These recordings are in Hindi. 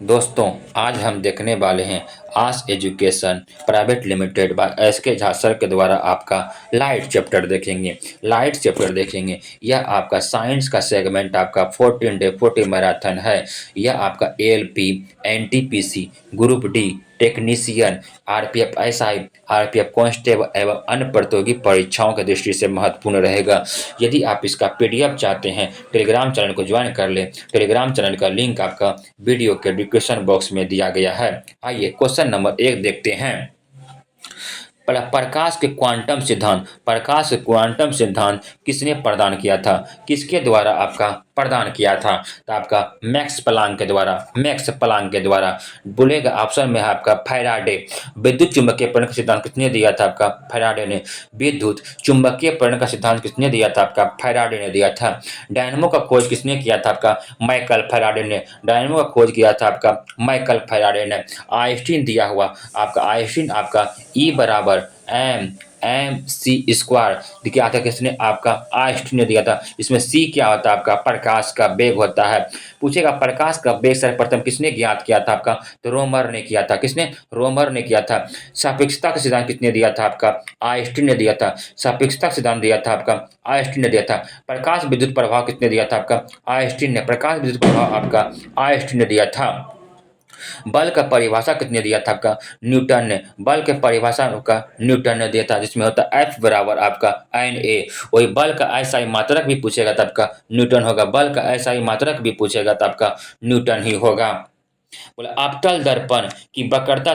दोस्तों, आज हम देखने वाले हैं Aas education private limited by SK Jha sir के द्वारा आपका लाइट चैप्टर देखेंगे। यह आपका साइंस का सेगमेंट आपका 14 डे 40 मैराथन है। यह आपका ALP, NTPC, group D, technician, RPF SI, RPF constable एवं अन्य प्रतियोगी परीक्षाओं की दृष्टि से महत्वपूर्ण रहेगा। यदि आप इसका पीडीएफ चाहते हैं, टेलीग्राम चैनल को ज्वाइन कर लें। टेलीग्राम चैनल का लिंक आपका वीडियो के डिस्क्रिप्शन बॉक्स में दिया गया है। आइए क्वेश्चन नंबर 1 देखते हैं। प्रकाश के क्वांटम सिद्धांत किसने प्रदान किया था? किसके द्वारा आपका प्रदान किया था? तो आपका मैक्स प्लांक के द्वारा बोलेगा। ऑप्शन में है आपका फैराडे। विद्युत चुंबकीय प्रेरण का सिद्धांत किसने दिया था? आपका फैराडे ने। विद्युत चुंबकीय प्रेरण का सिद्धांत किसने दिया था? आपका फैराडे ने दिया था। डायनेमो का खोज किसने किया था? आपका माइकल फैराडे ने। डायनेमो का खोज किया था आपका माइकल फैराडे ने। आइंस्टीन दिया हुआ आपका आइंस्टीन आपका E बराबर mc² क्या था? किसने? आपका आइंस्टीन ने दिया था। इसमें C क्या होता है? आपका प्रकाश का वेग होता है। पूछेगा प्रकाश का वेग सर्वप्रथम किसने ज्ञात किया था? आपका तो रोमर ने किया था। किसने? रोमर ने किया था। सापेक्षता का सिद्धांत किसने दिया था? आपका आइंस्टीन ने दिया था। सापेक्षता का सिद्धांत दिया था आपका आइंस्टीन ने दिया था। प्रकाश विद्युत प्रभाव किसने दिया था? आपका आइंस्टीन ने। प्रकाश विद्युत प्रभाव आपका आइंस्टीन ने दिया था। बल का परिभाषा किसने दिया था? आपका न्यूटन ने। बल के परिभाषा का न्यूटन ने दिया था, जिसमें होता है F बराबर आपका NA। वही बल का ऐसा ही मात्रक भी पूछेगा तो आपका न्यूटन होगा। बल का ऐसा ही मात्रक भी पूछेगा तो आपका न्यूटन ही होगा। बोला अवतल दर्पण की वक्रता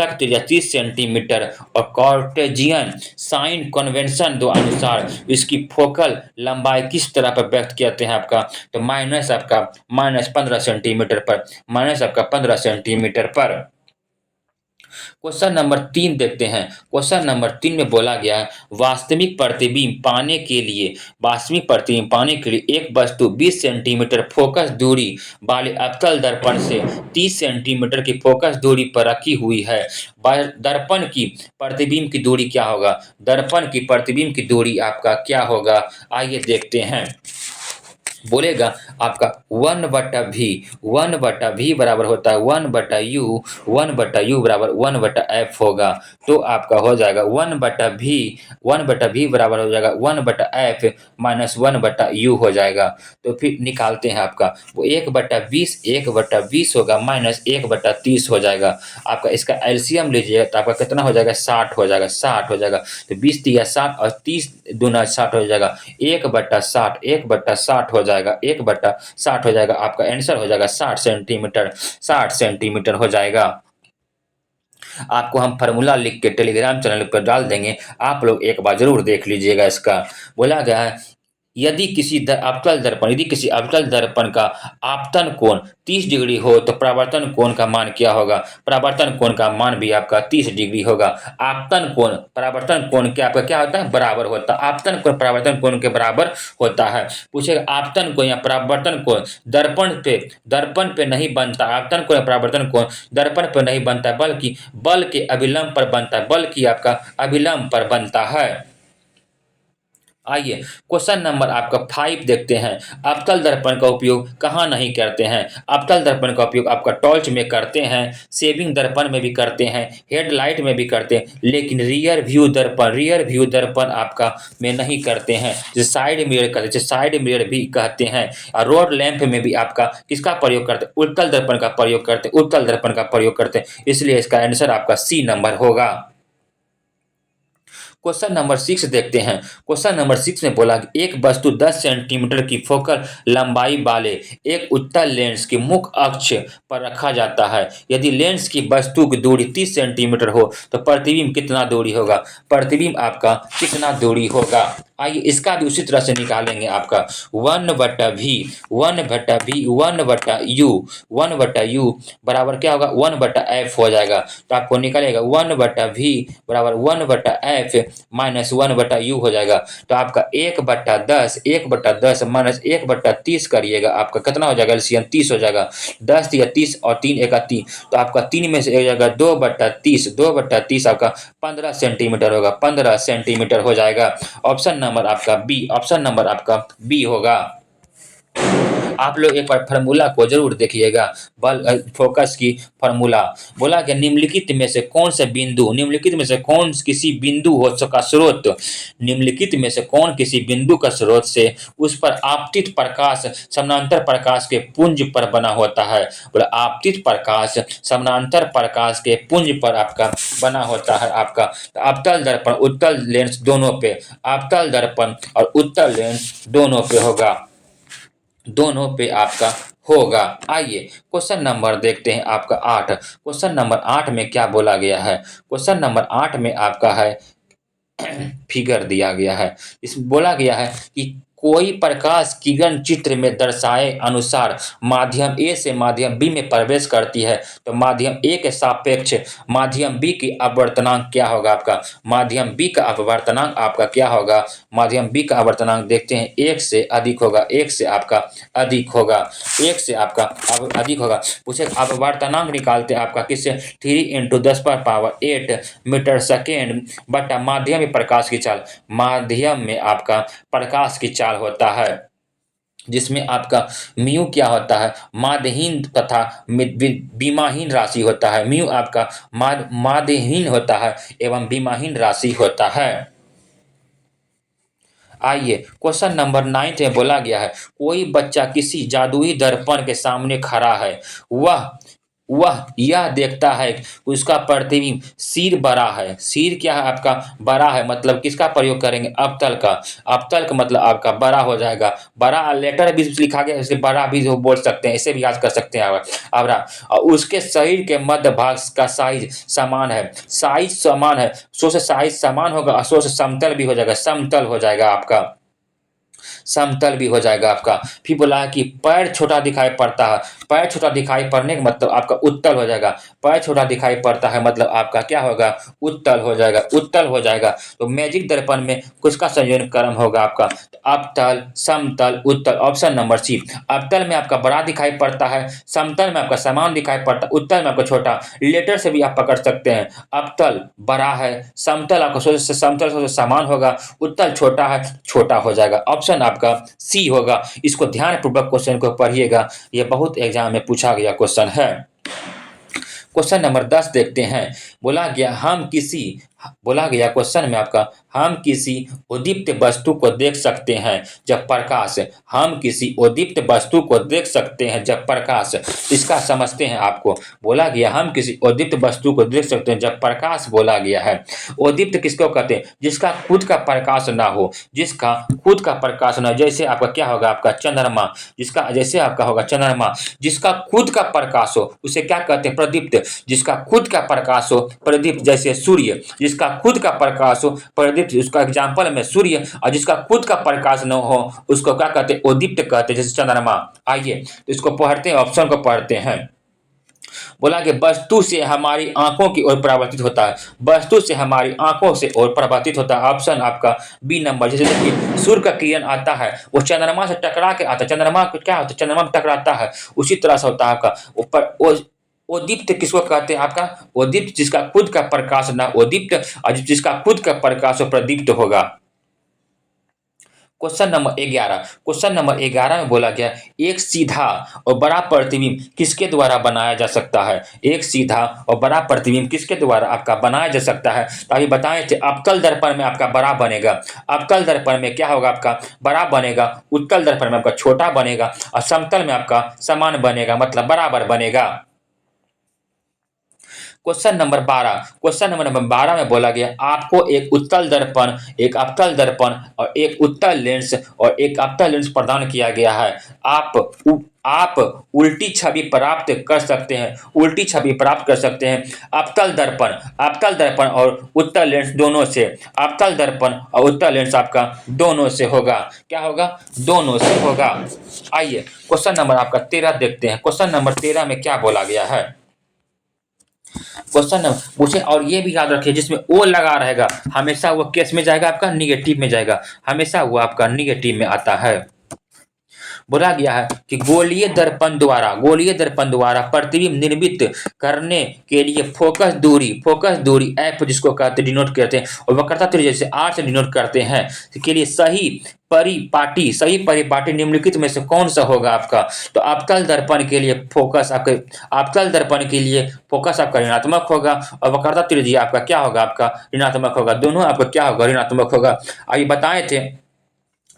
की त्रिज्या 30 सेंटीमीटर और कार्टेजियन साइन कन्वेंशन दो अनुसार इसकी फोकल लंबाई किस तरह पर व्यक्त करते हैं? आपका तो माइनस 15 सेंटीमीटर पर। क्वेश्चन नंबर 3 देखते हैं। क्वेश्चन नंबर 3 में बोला गया है वास्तविक प्रतिबिंब पाने के लिए एक वस्तु 20 सेंटीमीटर फोकस दूरी वाले अवतल दर्पण से 30 सेंटीमीटर की फोकस दूरी पर रखी हुई है। दर्पण की प्रतिबिंब की दूरी क्या होगा? दर्पण की प्रतिबिंब की दूरी आपका क्या होगा? आइए देखते हैं। बोलेगा आपका 1/v बराबर होता है 1/u बराबर 1/f होगा। तो आपका हो जाएगा 1/v बराबर हो जाएगा 1/f माइनस 1/u हो जाएगा। तो फिर निकालते हैं आपका वो 1/20 होगा माइनस 1/30 हो जाएगा। आपका इसका एलसीएम लीजिएगा तो आपका कितना हो जाएगा? 60 हो जाएगा। तो 20 दिया 60 और 30 दूना 60 हो जाएगा। 1/60 हो जाएगा। 1/60 हो जाएगा। आपका आंसर हो जाएगा 60 सेंटीमीटर हो जाएगा। आपको हम फार्मूला लिख के टेलीग्राम चैनल पर डाल देंगे, आप लोग एक बार जरूर देख लीजिएगा। इसका बोला गया है यदि किसी अवतल दर्पण का आपतन कोण 30 डिग्री हो तो परावर्तन कोण का मान क्या होगा? परावर्तन कोण का मान भी आपका 30 डिग्री होगा। आपतन कोण परावर्तन कोण के आपका क्या होता है? बराबर होता है। आपतन कोण परावर्तन कोण के बराबर होता है। पूछेगा आपतन कोण या परावर्तन कोण दर्पण पे नहीं बनता। आपतन कोण या परावर्तन कोण दर्पण पे नहीं बनता, बल्कि बल के अभिलंब पर बनता है। बल की आपका अभिलंब पर बनता है। आइए क्वेश्चन नंबर आपका 5 देखते हैं। अवतल दर्पण का उपयोग कहाँ नहीं करते हैं? अवतल दर्पण का उपयोग आपका टॉर्च में करते हैं, सेविंग दर्पण में भी करते हैं, हेडलाइट में भी करते हैं, लेकिन रियर व्यू दर्पण आपका में नहीं करते हैं। जिसे साइड मिरर भी कहते हैं। और रोड लैंप में भी आपका किसका प्रयोग करते हैं? उत्तल दर्पण का प्रयोग करते हैं। इसलिए इसका आंसर आपका C नंबर होगा। क्वेश्चन नंबर 6 देखते हैं। क्वेश्चन नंबर 6 में बोला कि एक वस्तु 10 सेंटीमीटर की फोकल लंबाई वाले एक उत्तल लेंस के मुख्य अक्ष पर रखा जाता है। यदि लेंस की वस्तु की दूरी 30 सेंटीमीटर हो तो प्रतिबिंब कितना दूरी होगा? प्रतिबिंब आपका कितना दूरी होगा? आइए इसका भी उसी तरह से निकालेंगे। आपका 1/u बराबर क्या होगा? 1/f हो जाएगा। तो आपको निकलेगा 1/v बराबर 1/f माइनस 1/u हो जाएगा। तो आपका 1/10 माइनस 1/30 करिएगा, आपका कितना हो जाएगा? एलसीएम 30 हो जाएगा। 10 या 30 और 3 एका 3, तो आपका 3 में से एक जाएगा 2/30 आपका 15 सेंटीमीटर होगा। 15 सेंटीमीटर हो जाएगा। ऑप्शन नंबर आपका बी होगा। आप लोग एक बार फार्मूला को जरूर देखिएगा। बल फोकस की फार्मूला बोला कि निम्नलिखित में से कौन किसी बिंदु हो सका स्रोत, निम्नलिखित में से कौन किसी बिंदु का स्रोत से उस पर आपतित प्रकाश समानांतर प्रकाश के पुंज पर बना होता है। बोला आपतित प्रकाश समानांतर प्रकाश के पुंज पर आपका बना होता है। आपका अवतल दर्पण उत्तल लेंस दोनों पे, अवतल दर्पण और उत्तल लेंस दोनों पे होगा, दोनों पे आपका होगा। आइए क्वेश्चन नंबर देखते हैं आपका 8। क्वेश्चन नंबर 8 में क्या बोला गया है? क्वेश्चन नंबर 8 में आपका है फिगर दिया गया है। इसमें बोला गया है कि कोई प्रकाश किरण चित्र में दर्शाए अनुसार माध्यम ए से माध्यम बी में प्रवेश करती है तो माध्यम ए के सापेक्ष माध्यम बी की अपवर्तनांक क्या होगा? आपका माध्यम बी का अपवर्तनांक आपका क्या होगा? माध्यम बी का अपवर्तनांक देखते हैं, 1 से अधिक होगा, 1 से आपका अधिक होगा, 1 से आपका अधिक होगा। पूछे अपवर्तनांक निकालते हैं आपका किससे? 3 × 10⁸ मीटर सेकेंड बटा माध्यम में प्रकाश की चाल, माध्यम में आपका प्रकाश की चाल होता है जिसमें आपका म्यू क्या होता है? माध्यहीन तथा विमाहीन राशि होता है। म्यू आपका माध्यहीन होता है एवं विमाहीन राशि होता है। आइए क्वेश्चन नंबर 9 में बोला गया है कोई बच्चा किसी जादुई दर्पण के सामने खड़ा है, वह यह देखता है कि उसका प्रतिबिंब सिर बड़ा है। सिर क्या है आपका? बड़ा है, मतलब किसका प्रयोग करेंगे? अवतल का। अवतल का मतलब आपका बड़ा हो जाएगा। बड़ा लेटर भी लिखा गया इसलिए बड़ा भी जो बोल सकते हैं, इसे भी याद कर सकते हैं आप। और उसके शरीर के मध्य भाग का साइज समान है, साइज समान है, सो से साइज समान होगा और सो से समतल भी हो जाएगा, समतल हो जाएगा आपका, समतल भी हो जाएगा आपका। फिर बोला है कि पैर छोटा दिखाई पड़ता है, पैर छोटा दिखाई पड़ने का मतलब आपका उत्तल हो जाएगा। पैर छोटा दिखाई पड़ता है मतलब आपका क्या होगा? उत्तल हो जाएगा, उत्तल हो जाएगा। तो मैजिक दर्पण में किसका संयोजन क्रम होगा आपका? तो अवतल, समतल, उत्तल। Option number C. अवतल में आपका बड़ा दिखाई पड़ता है, समतल में आपका समान दिखाई पड़ता है, उत्तल में आपका छोटा। लेटर से भी आप पकड़ सकते हैं, अवतल बड़ा है, समतल आपका समतल से समान होगा, उत्तल छोटा है, छोटा हो जाएगा। ऑप्शन आपका सी होगा। इसको ध्यानपूर्वक क्वेश्चन को पढ़िएगा, यह बहुत एग्जाम में पूछा गया क्वेश्चन है। क्वेश्चन नंबर 10 देखते हैं। बोला गया क्वेश्चन में आपका हम किसी उद्दीप्त वस्तु को देख सकते हैं जब प्रकाश, हम किसी उद्दीप्त वस्तु को देख सकते हैं जब प्रकाश, इसका समझते हैं आपको। बोला गया हम किसी उद्दीप्त वस्तु को देख सकते हैं जब प्रकाश बोला गया है। उद्दीप्त किसको कहते हैं? जिसका खुद का प्रकाश ना हो, जिसका खुद का प्रकाश ना हो। जैसे आपका क्या होगा? आपका चंद्रमा, जिसका जैसे आपका होगा चंद्रमा, जिसका खुद का प्रकाश हो उसे क्या कहते हैं? प्रदीप्त। जिसका खुद का प्रकाश हो प्रदीप्त, जैसे सूर्य, जिसका खुद का प्रकाश हो प्रदीप्त, उसका एग्जाम्पल में सूर्य। और जिसका खुद का प्रकाश न हो उसको क्या कहते हैं? उद्दीप्त कहते हैं, जैसे चंद्रमा। आइए तो इसको पढ़ते हैं, ऑप्शन को पढ़ते हैं। बोला कि वस्तु से हमारी आंखों की ओर परावर्तित होता है, वस्तु से हमारी आंखों से ओर परावर्तित होता है। ऑप्शन आपका बी नंबर। जैसे देखिए सूर्य का किरण आता है वो चंद्रमा से टकरा के आता है, चंद्रमा क्या होता है? चंद्रमा में टकराता है, उसी तरह से होता है आपका ऊपर। उद्दीप्त किसको कहते हैं? आपका उद्दीप्त जिसका खुद का प्रकाश ना उद्दीप्त, और जिसका खुद का प्रकाश प्रदीप्त होगा। क्वेश्चन नंबर 11 में बोला गया एक सीधा और बड़ा प्रतिबिंब किसके द्वारा बनाया जा सकता है? एक सीधा और बड़ा प्रतिबिंब किसके द्वारा आपका बनाया जा सकता है? तो अभी बताए थे अवतल दर्पण में आपका बड़ा बनेगा, अवतल दर्पण में क्या होगा? आपका बड़ा बनेगा, उत्तल दर्पण में आपका छोटा बनेगा और समतल में आपका समान बनेगा, मतलब बराबर बनेगा। क्वेश्चन नंबर 12 में बोला गया आपको एक उत्तल दर्पण, एक अवतल दर्पण और एक उत्तल लेंस और एक अवतल लेंस प्रदान किया गया है। आप उल्टी छवि प्राप्त कर सकते हैं, उल्टी छवि प्राप्त कर सकते हैं अवतल दर्पण और उत्तल लेंस दोनों से। अवतल दर्पण और उत्तल लेंस आपका दोनों से होगा। क्या होगा? दोनों से होगा। आइए क्वेश्चन नंबर आपका 13 देखते हैं। क्वेश्चन नंबर 13 में क्या बोला गया है? क्वेश्चन नंबर पूछे, और ये भी याद रखिए जिसमें ओ लगा रहेगा हमेशा वो केस में जाएगा, आपका निगेटिव में जाएगा, हमेशा वो आपका निगेटिव में आता है। बोला गया है कि गोलीय दर्पण द्वारा प्रतिबिंब निर्मित करने के लिए फोकस दूरी एफ जिसको कहते डिनोट करते हैं और वक्रता त्रिज्या जैसे आर से डिनोट करते हैं के लिए सही परिपाटी निम्नलिखित में से कौन सा होगा आपका। तो अवतल दर्पण के लिए फोकस आपका ऋणात्मक होगा और वक्रता त्रिज्या आपका क्या होगा, आपका ऋणात्मक होगा। दोनों आपका क्या होगा, ऋणात्मक होगा। अभी बताए थे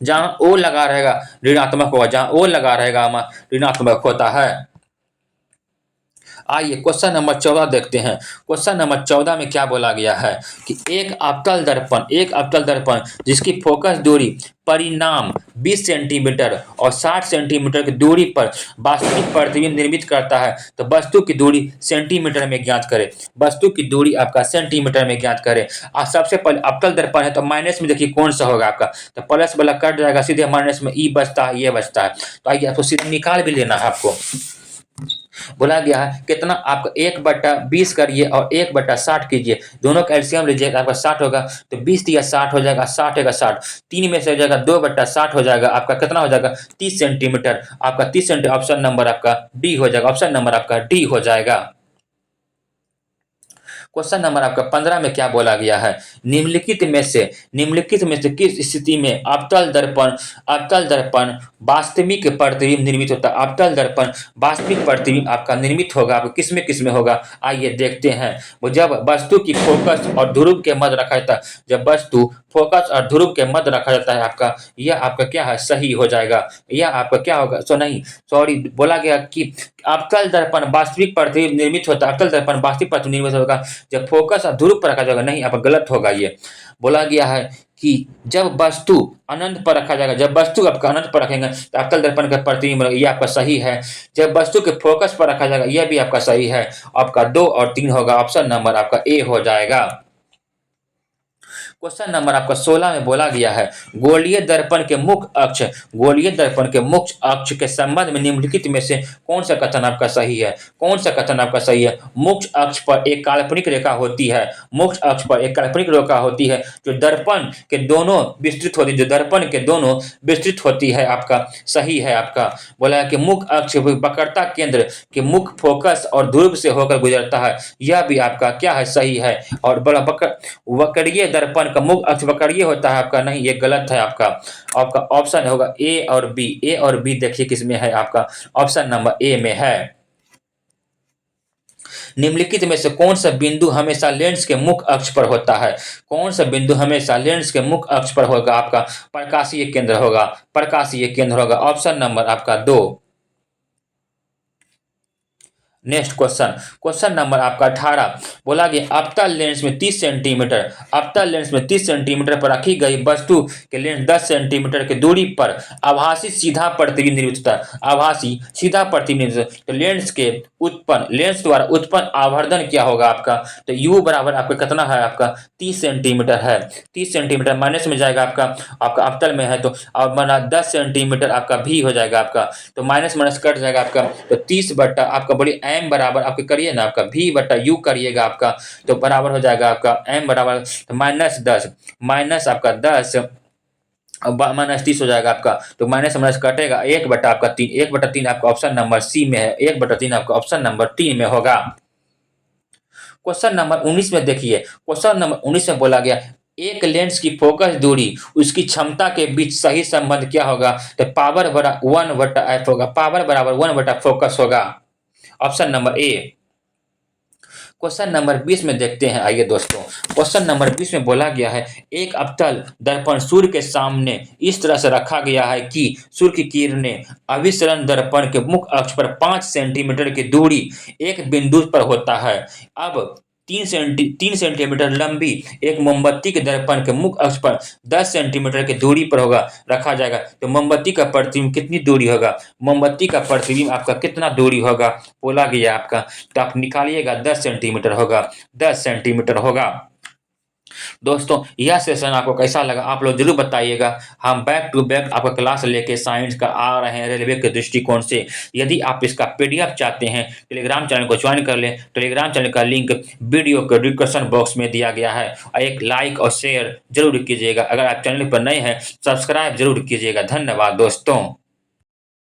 जहां ओ लगा रहेगा ऋणात्मक होगा, जहां ओ लगा रहेगा हमारा ऋणात्मक होता है। आइए क्वेश्चन नंबर 14 देखते हैं। क्वेश्चन नंबर 14 में क्या बोला गया है कि एक अवतल दर्पण जिसकी फोकस दूरी परिणाम 20 सेंटीमीटर और 60 सेंटीमीटर की दूरी पर वास्तविक प्रतिबिंब निर्मित करता है तो वस्तु की दूरी सेंटीमीटर में ज्ञात करें। वस्तु की दूरी आपका सेंटीमीटर में ज्ञात करें। सबसे पहले अवतल दर्पण है तो माइनस में देखिए कौन सा होगा आपका, तो प्लस वाला कट जाएगा, सीधे माइनस में ई बचता है, ये बचता है। तो आइए आपको सीधे निकाल भी लेना है। आपको बोला गया है कितना, आपका 1/20 करिए और 1/60 कीजिए, दोनों का एलसीएम लीजिएगा, आपका 60 होगा। तो 20 दिया 60 हो जाएगा, 60 है 60, 3 में से हो जाएगा 2/60 हो जाएगा, आपका कितना हो जाएगा 30 सेंटीमीटर। आपका 30 सेंटीमीटर ऑप्शन नंबर आपका डी हो जाएगा, ऑप्शन नंबर आपका डी हो जाएगा। क्वेश्चन नंबर आपका 15 में क्या बोला गया है, निम्नलिखित में से किस स्थिति में अवतल दर्पण वास्तविक प्रतिबिंब निर्मित होता है। अवतल दर्पण वास्तविक प्रतिबिंब आपका निर्मित होगा, आपको किसमें होगा, आइए देखते हैं। वो जब वस्तु की फोकस और ध्रुव के मध्य रखा जाता है, जब वस्तु फोकस और ध्रुव के मध्य रखा जाता है आपका, यह आपका क्या है, सही हो जाएगा। यह आपका क्या होगा, सॉरी बोला गया कि अवतल दर्पण वास्तविक प्रतिबिंब निर्मित होता है, अवतल दर्पण वास्तविक प्रतिबिंब निर्मित होगा जब फोकस और ध्रुव पर रखा जाएगा, नहीं आप गलत होगा। ये बोला गया है कि जब वस्तु अनंत पर रखा जाएगा, जब वस्तु आपका अनंत पर रखेंगे तो अवतल दर्पण का प्रतिबिंब, ये आपका सही है। जब वस्तु के फोकस पर रखा जाएगा, यह भी आपका सही है। आपका 2 और 3 होगा, ऑप्शन नंबर आपका ए हो जाएगा। क्वेश्चन नंबर आपका 16 में बोला गया है गोलीय दर्पण के मुख्य अक्ष के संबंध में निम्नलिखित में से कौन सा कथन आपका सही है। मुख्य अक्ष पर एक काल्पनिक रेखा होती है, जो दर्पण के दोनों विस्तृत होती है, आपका सही है। आपका बोला है कि मुख्य अक्ष वक्रता केंद्र के मुख्य फोकस और ध्रुव से होकर गुजरता है, यह भी आपका क्या है, सही है। और बोला वक्रीय दर्पण का मुख्य अक्ष वक्रीय होता है, आपका नहीं, ये गलत है। आपका ऑप्शन होगा ए और बी देखिए किसमें है, आपका ऑप्शन नंबर ए में है। निम्नलिखित में से कौन सा बिंदु हमेशा लेंस के मुख्य अक्ष पर होता है, आपका प्रकाशीय केंद्र होगा, ऑप्शन नंबर आपका 2। नेक्स्ट क्वेश्चन नंबर आपका 18 बोला गया अवतल लेंस में 30 सेंटीमीटर पर रखी गई वस्तु के लेंस 10 सेंटीमीटर की दूरी पर आभासी सीधा प्रतिबिंब निर्मित होता है। तो लेंस द्वारा उत्पन्न आवर्धन क्या होगा आपका, तो यू बराबर आपका कितना है, आपका 30 सेंटीमीटर है। 30 सेंटीमीटर माइनस में जाएगा, आपका अवतल में है तो अब बना 10 सेंटीमीटर आपका भी हो जाएगा, आपका तो माइनस कट जाएगा, आपका तो 30 बट्टा आपका बड़ी एम बराबर आपके करिए ना, आपका भी बट्टा यू करिएगा, आपका तो बराबर हो जाएगा आपका एम बराबर -10 माइनस आपका 10 -30 हो जाएगा आपका, तो माइनस कटेगा 1/3 आपका ऑप्शन नंबर सी में है, 1/3 आपका ऑप्शन नंबर 3 में होगा। क्वेश्चन नंबर 19 में देखिए, क्वेश्चन नंबर 19 में बोला गया एक लेंस की फोकस दूरी उसकी क्षमता के बीच सही संबंध क्या होगा, तो पावर बराबर 1/f होगा, पावर बराबर 1 फोकस होगा, option number A. Question number 20 में देखते हैं। आइए दोस्तों, क्वेश्चन नंबर 20 में बोला गया है एक अवतल दर्पण सूर्य के सामने इस तरह से रखा गया है कि सूर्य की किरणें अभिसरण दर्पण के मुख्य अक्ष पर 5 सेंटीमीटर की दूरी एक बिंदु पर होता है। अब 3 सेंटीमीटर लंबी एक मोमबत्ती के दर्पण के मुख्य अक्ष पर 10 सेंटीमीटर की दूरी पर होगा रखा जाएगा, तो मोमबत्ती का प्रतिबिंब कितनी दूरी होगा, मोमबत्ती का प्रतिबिंब आपका कितना दूरी होगा बोला गया आपका, तो आप निकालिएगा 10 सेंटीमीटर होगा, 10 सेंटीमीटर होगा। दोस्तों यह सेशन आपको कैसा लगा आप लोग जरूर बताइएगा। हम बैक टू बैक आपका क्लास लेके साइंस का आ रहे हैं रेलवे के दृष्टिकोण से। यदि आप इसका पीडीएफ चाहते हैं टेलीग्राम चैनल को ज्वाइन कर लें, टेलीग्राम चैनल का लिंक वीडियो के डिस्क्रिप्शन बॉक्स में दिया गया है। एक लाइक और शेयर जरूर कीजिएगा, अगर आप चैनल पर नए हैं सब्सक्राइब जरूर कीजिएगा। धन्यवाद दोस्तों।